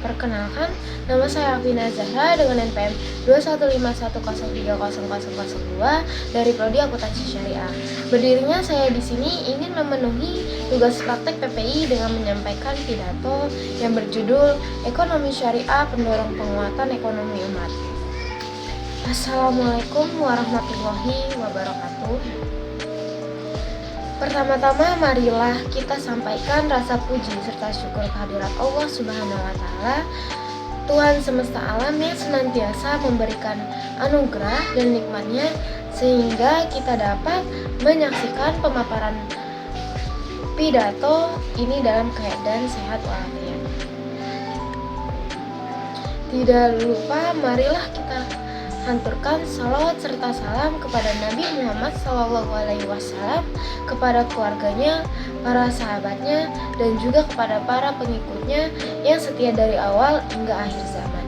Perkenalkan, nama saya Afina Zahra dengan NPM 21510300002 dari Prodi Akuntansi Syariah. Berdirinya saya di sini ingin memenuhi tugas praktek PPI dengan menyampaikan pidato yang berjudul Ekonomi Syariah Pendorong Penguatan Ekonomi Umat. Assalamualaikum warahmatullahi wabarakatuh. Pertama-tama marilah kita sampaikan rasa puji serta syukur kehadirat Allah Subhanahu wa taala, Tuhan semesta alam yang senantiasa memberikan anugerah dan nikmatnya sehingga kita dapat menyaksikan pemaparan pidato ini dalam keadaan sehat walafiat. Tidak lupa marilah kita hanturkan salawat serta salam kepada Nabi Muhammad SAW, kepada keluarganya, para sahabatnya, dan juga kepada para pengikutnya yang setia dari awal hingga akhir zaman.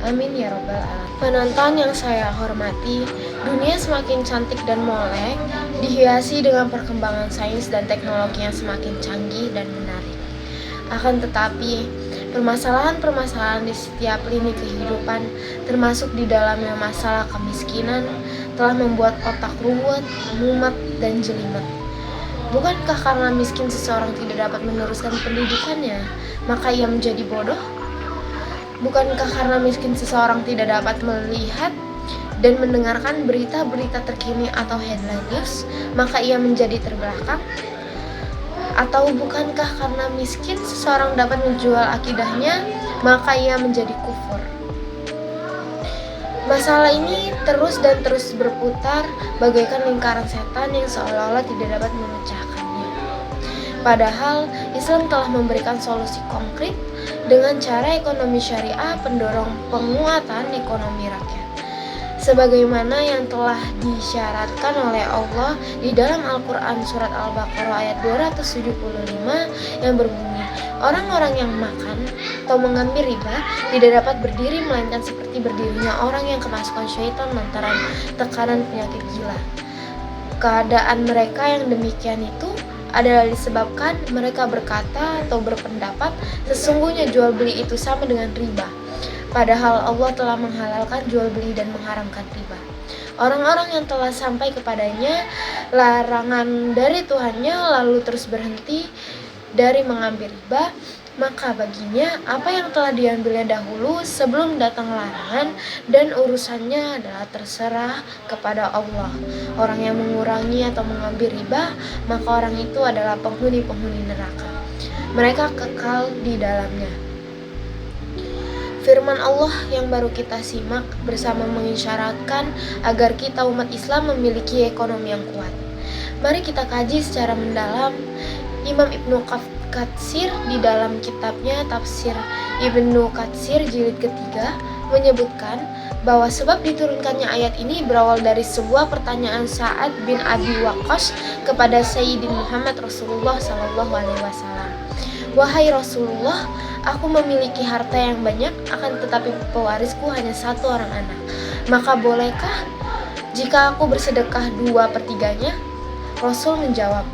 Amin ya robbal alamin. Penonton yang saya hormati, dunia semakin cantik dan molek, dihiasi dengan perkembangan sains dan teknologi yang semakin canggih dan menarik. Akan tetapi, permasalahan-permasalahan di setiap lini kehidupan, termasuk di dalamnya masalah kemiskinan, telah membuat otak ruwet, mumet, dan jelimet. Bukankah karena miskin seseorang tidak dapat meneruskan pendidikannya, maka ia menjadi bodoh? Bukankah karena miskin seseorang tidak dapat melihat dan mendengarkan berita-berita terkini atau headline news, maka ia menjadi terbelakang? Atau bukankah karena miskin seseorang dapat menjual akidahnya, maka ia menjadi kufur? Masalah ini terus dan terus berputar bagaikan lingkaran setan yang seolah-olah tidak dapat memecahkannya. Padahal Islam telah memberikan solusi konkret dengan cara ekonomi syariah pendorong penguatan ekonomi rakyat. Sebagaimana yang telah disyaratkan oleh Allah di dalam Al-Quran Surat Al-Baqarah ayat 275 yang berbunyi, orang-orang yang makan atau mengambil riba tidak dapat berdiri melainkan seperti berdirinya orang yang kemasukan syaitan lantaran tekanan penyakit gila. Keadaan mereka yang demikian itu adalah disebabkan mereka berkata atau berpendapat sesungguhnya jual beli itu sama dengan riba. Padahal Allah telah menghalalkan jual beli dan mengharamkan riba. Orang-orang yang telah sampai kepadanya larangan dari Tuhannya lalu terus berhenti dari mengambil riba, maka baginya apa yang telah diambilnya dahulu sebelum datang larangan dan urusannya adalah terserah kepada Allah. Orang yang mengurangi atau mengambil riba, maka orang itu adalah penghuni-penghuni neraka. Mereka kekal di dalamnya. Firman Allah yang baru kita simak bersama mengisyaratkan agar kita umat Islam memiliki ekonomi yang kuat. Mari kita kaji secara mendalam. Imam Ibnu Katsir di dalam kitabnya Tafsir Ibnu Katsir jilid ketiga menyebutkan bahwa sebab diturunkannya ayat ini berawal dari sebuah pertanyaan Sa'ad bin Abi Waqqas kepada Sayyidina Muhammad Rasulullah SAW. Wahai Rasulullah, aku memiliki harta yang banyak, akan tetapi pewarisku hanya satu orang anak. Maka bolehkah jika aku bersedekah 2/3-nya? Rasul menjawab,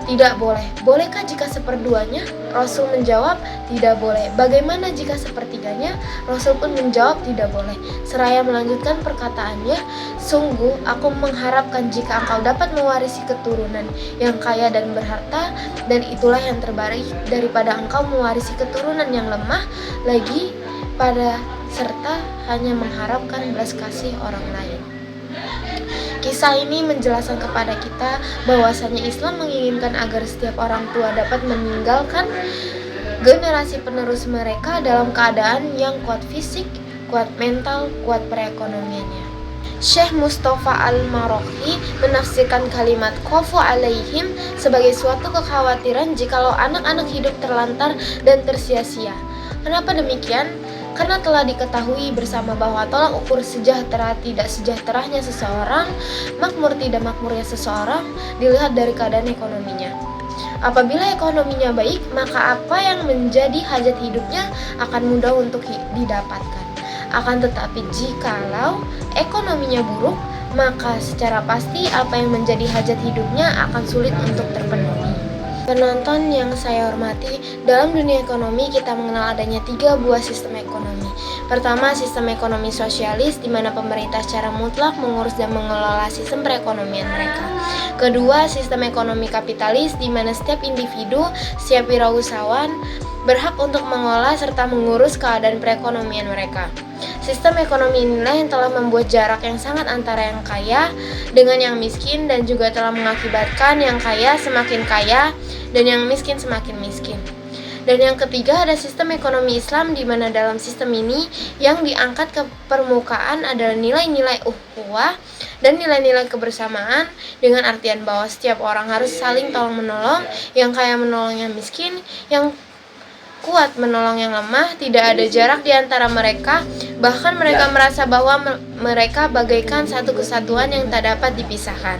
tidak boleh. Bolehkah jika 1/2-nya? Rasul menjawab, tidak boleh. Bagaimana jika 1/3-nya? Rasul pun menjawab, tidak boleh. Seraya melanjutkan perkataannya, sungguh aku mengharapkan jika engkau dapat mewarisi keturunan yang kaya dan berharta, dan itulah yang terbaik daripada engkau mewarisi keturunan yang lemah lagi pada serta hanya mengharapkan belas kasih orang lain. Kisah ini menjelaskan kepada kita bahwasanya Islam menginginkan agar setiap orang tua dapat meninggalkan generasi penerus mereka dalam keadaan yang kuat fisik, kuat mental, kuat perekonomiannya. Syekh Mustafa Al-Maraghi menafsirkan kalimat khofu alaihim sebagai suatu kekhawatiran jikalau anak-anak hidup terlantar dan tersia-sia. Kenapa demikian? Karena telah diketahui bersama bahwa tolak ukur sejahtera tidak sejahteranya seseorang, makmur tidak makmurnya seseorang dilihat dari keadaan ekonominya. Apabila ekonominya baik, maka apa yang menjadi hajat hidupnya akan mudah untuk didapatkan. Akan tetapi jikalau ekonominya buruk, maka secara pasti apa yang menjadi hajat hidupnya akan sulit untuk terpenuhi. Penonton yang saya hormati, dalam dunia ekonomi kita mengenal adanya 3 buah sistem ekonomi. Pertama, sistem ekonomi sosialis, di mana pemerintah secara mutlak mengurus dan mengelola sistem perekonomian mereka. Kedua, sistem ekonomi kapitalis, di mana setiap individu, setiap wirausahawan berhak untuk mengolah serta mengurus keadaan perekonomian mereka. Sistem ekonomi inilah yang telah membuat jarak yang sangat antara yang kaya dengan yang miskin, dan juga telah mengakibatkan yang kaya semakin kaya dan yang miskin semakin miskin. Dan yang ketiga, ada sistem ekonomi Islam, di mana dalam sistem ini yang diangkat ke permukaan adalah nilai-nilai ukhuwah dan nilai-nilai kebersamaan, dengan artian bahwa setiap orang harus saling tolong-menolong, yang kaya menolong yang miskin, yang kuat menolong yang lemah, tidak ada jarak di antara mereka, bahkan mereka merasa bahwa mereka bagaikan satu kesatuan yang tak dapat dipisahkan.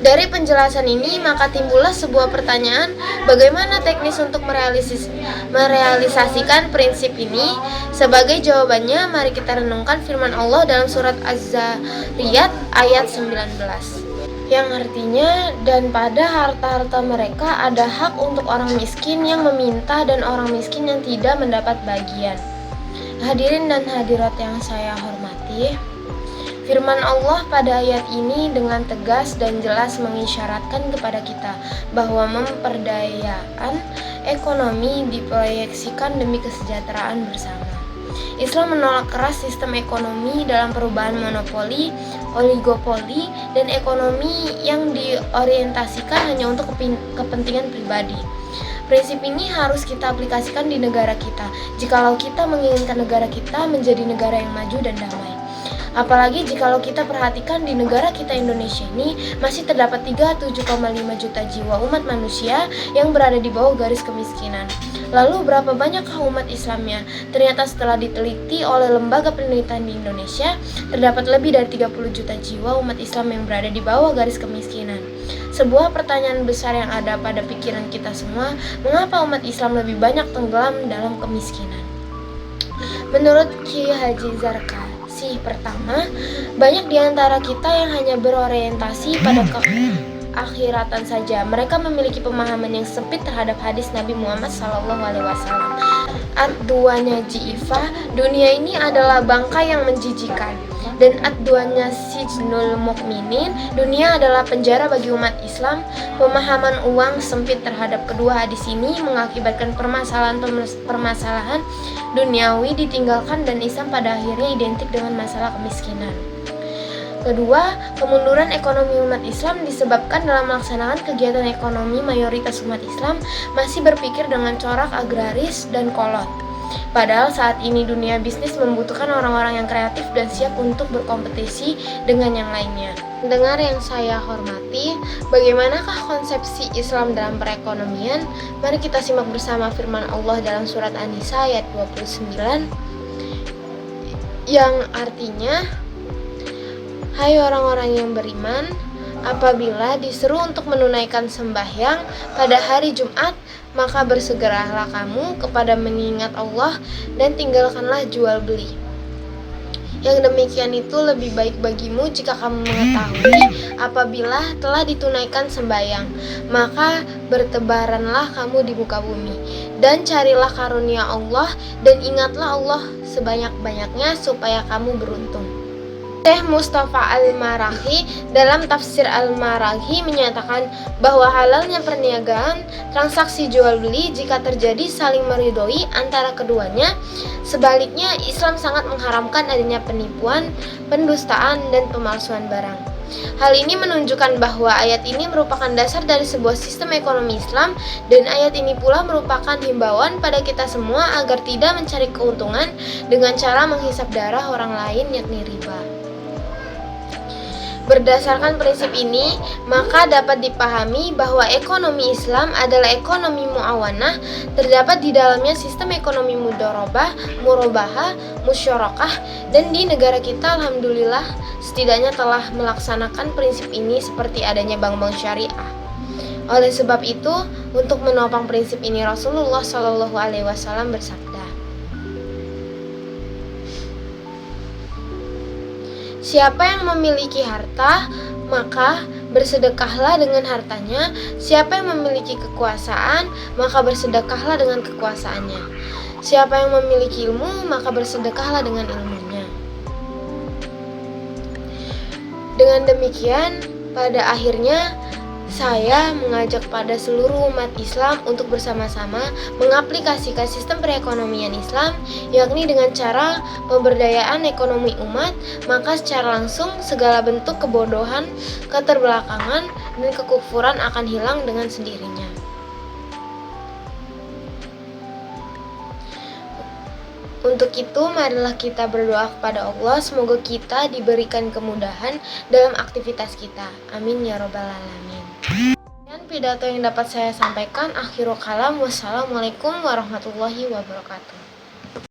Dari penjelasan ini, maka timbullah sebuah pertanyaan, bagaimana teknis untuk merealisasikan prinsip ini? Sebagai jawabannya, mari kita renungkan firman Allah dalam surat Az-Zariyat ayat 19. Yang artinya, dan pada harta-harta mereka ada hak untuk orang miskin yang meminta dan orang miskin yang tidak mendapat bagian. Hadirin dan hadirat yang saya hormati, firman Allah pada ayat ini dengan tegas dan jelas mengisyaratkan kepada kita bahwa memperdayaan ekonomi diproyeksikan demi kesejahteraan bersama. Islam menolak keras sistem ekonomi dalam perubahan monopoli, oligopoli, dan ekonomi yang diorientasikan hanya untuk kepentingan pribadi. Prinsip ini harus kita aplikasikan di negara kita, jikalau kita menginginkan negara kita menjadi negara yang maju dan damai. Apalagi jikalau kita perhatikan di negara kita Indonesia ini masih terdapat 37,5 juta jiwa umat manusia yang berada di bawah garis kemiskinan. Lalu berapa banyakkah umat Islamnya? Ternyata setelah diteliti oleh lembaga penelitian di Indonesia, terdapat lebih dari 30 juta jiwa umat Islam yang berada di bawah garis kemiskinan. Sebuah pertanyaan besar yang ada pada pikiran kita semua, mengapa umat Islam lebih banyak tenggelam dalam kemiskinan? Menurut Ki Haji Zarkasi pertama, banyak di antara kita yang hanya berorientasi pada akhiratan saja. Mereka memiliki pemahaman yang sempit terhadap hadis Nabi Muhammad SAW. Ad-duanya ji'ifah, dunia ini adalah bangkai yang menjijikan. Dan ad-duanya sijnul mukminin, dunia adalah penjara bagi umat Islam. Pemahaman uang sempit terhadap kedua hadis ini mengakibatkan permasalahan duniawi ditinggalkan, dan Islam pada akhirnya identik dengan masalah kemiskinan. Kedua, kemunduran ekonomi umat Islam disebabkan dalam melaksanakan kegiatan ekonomi mayoritas umat Islam masih berpikir dengan corak agraris dan kolot. Padahal saat ini dunia bisnis membutuhkan orang-orang yang kreatif dan siap untuk berkompetisi dengan yang lainnya. Pendengar yang saya hormati, bagaimanakah konsepsi Islam dalam perekonomian? Mari kita simak bersama firman Allah dalam surat An-Nisa ayat 29 yang artinya, hai orang-orang yang beriman, apabila diseru untuk menunaikan sembahyang pada hari Jumat, maka bersegeralah kamu kepada mengingat Allah dan tinggalkanlah jual beli. Yang demikian itu lebih baik bagimu jika kamu mengetahui apabila telah ditunaikan sembahyang, maka bertebaranlah kamu di muka bumi dan carilah karunia Allah dan ingatlah Allah sebanyak-banyaknya supaya kamu beruntung. Syekh Mustafa Al-Maraghi dalam tafsir Al-Maraghi menyatakan bahwa halalnya perniagaan, transaksi jual beli jika terjadi saling meridhoi antara keduanya. Sebaliknya, Islam sangat mengharamkan adanya penipuan, pendustaan, dan pemalsuan barang. Hal ini menunjukkan bahwa ayat ini merupakan dasar dari sebuah sistem ekonomi Islam, dan ayat ini pula merupakan himbauan pada kita semua agar tidak mencari keuntungan dengan cara menghisap darah orang lain, yakni riba. Berdasarkan prinsip ini, maka dapat dipahami bahwa ekonomi Islam adalah ekonomi muawanah. Terdapat di dalamnya sistem ekonomi mudharabah, murabahah, musyarakah, dan di negara kita alhamdulillah setidaknya telah melaksanakan prinsip ini seperti adanya bank-bank syariah. Oleh sebab itu, untuk menopang prinsip ini Rasulullah SAW bersabda, siapa yang memiliki harta, maka Bersedekahlah dengan hartanya. Siapa yang memiliki kekuasaan, maka bersedekahlah dengan kekuasaannya. Siapa yang memiliki ilmu, maka bersedekahlah dengan ilmunya. Dengan demikian, pada akhirnya saya mengajak pada seluruh umat Islam untuk bersama-sama mengaplikasikan sistem perekonomian Islam, yakni dengan cara pemberdayaan ekonomi umat, maka secara langsung segala bentuk kebodohan, keterbelakangan, dan kekufuran akan hilang dengan sendirinya. Untuk itu, marilah kita berdoa kepada Allah, semoga kita diberikan kemudahan dalam aktivitas kita. Amin ya robbal alamin. Dan pidato yang dapat saya sampaikan, akhirul kalam, wassalamualaikum warahmatullahi wabarakatuh.